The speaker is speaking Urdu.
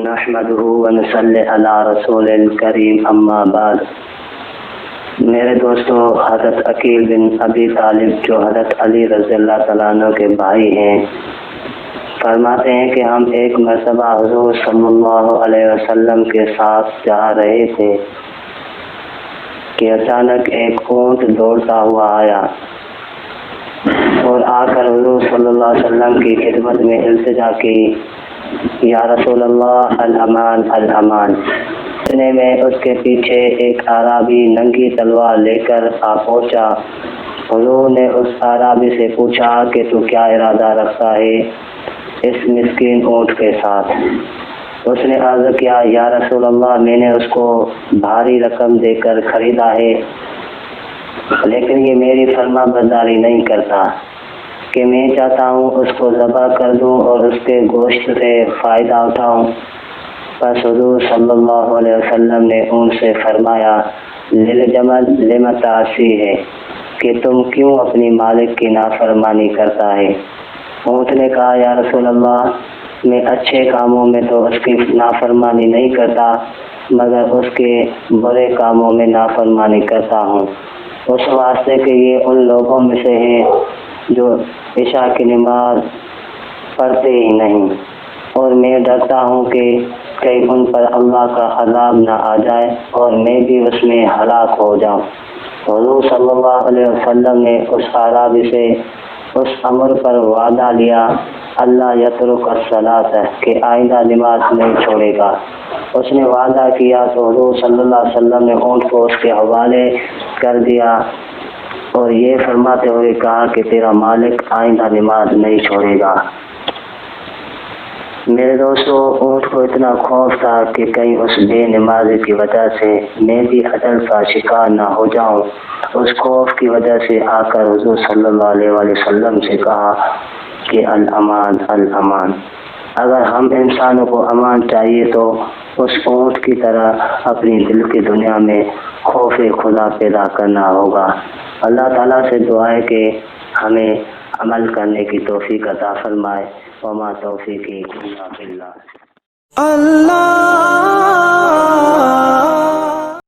نحمده ونصلی علی رسول الکریم اما بعد۔ میرے دوستو، حضرت عقیل بن ابی طالب جو حضرت علی رضی اللہ تعالیٰ عنہ کے بھائی ہیں، فرماتے ہیں کہ ہم ایک مرتبہ حضور صلی اللہ علیہ وسلم کے ساتھ جا رہے تھے کہ اچانک ایک اونٹ دوڑتا ہوا آیا اور آ کر حضور صلی اللہ علیہ وسلم کی خدمت میں التجا کی، یا رسول اللہ الامان الامان۔ اتنے میں اس کے پیچھے ایک اعرابی ننگی تلوار لے کر آ پہنچا۔ حضور نے اس اعرابی سے پوچھا کہ تو کیا ارادہ رکھتا ہے اس مسکین اونٹ کے ساتھ؟ اس نے عرض کیا، یا رسول اللہ، میں نے اس کو بھاری رقم دے کر خریدا ہے، لیکن یہ میری فرما برداری نہیں کرتا کہ میں چاہتا ہوں اس کو ذبح کر دوں اور اس کے گوشت سے فائدہ اٹھاؤں۔ پس حضور صلی اللہ علیہ وسلم نے ان سے فرمایا، للجمل لم تعصی ہے، کہ تم کیوں اپنی مالک کی نافرمانی کرتا ہے؟ اونٹ نے کہا، یا رسول اللہ، میں اچھے کاموں میں تو اس کی نافرمانی نہیں کرتا، مگر اس کے برے کاموں میں نافرمانی کرتا ہوں، اس واسطے کہ یہ ان لوگوں میں سے ہیں جو عشاء کی نماز پڑھتے ہی نہیں، اور میں ڈرتا ہوں کہ کہیں ان پر اللہ کا عذاب نہ آ جائے اور میں بھی اس میں ہلاک ہو جاؤں۔ حضور صلی اللہ علیہ وسلم نے اس اعرابی سے اس امر پر وعدہ لیا، اللہ یترک الصلاۃ، کہ آئندہ نماز نہیں چھوڑے گا۔ اس نے وعدہ کیا تو حضور صلی اللہ علیہ وسلم نے اونٹ کو اس کے حوالے کر دیا اور یہ فرماتے ہوئے کہا کہ تیرا مالک آئندہ نماز نہیں چھوڑے گا۔ میرے دوستو، اونٹ کو اتنا خوف تھا کہ کہیں اس بے نمازی کی وجہ سے میں بھی اجل کا شکار نہ ہو جاؤں۔ اس خوف کی وجہ سے آ کر حضور صلی اللہ علیہ وسلم سے کہا کہ الامان الامان۔ اگر ہم انسانوں کو امان چاہیے تو اس اونٹ کی طرح اپنی دل کی دنیا میں خوف خدا پیدا کرنا ہوگا۔ اللہ تعالیٰ سے دعا ہے کہ ہمیں عمل کرنے کی توفیق عطا فرمائے۔ وما توفیقی الا باللہ۔ اللہ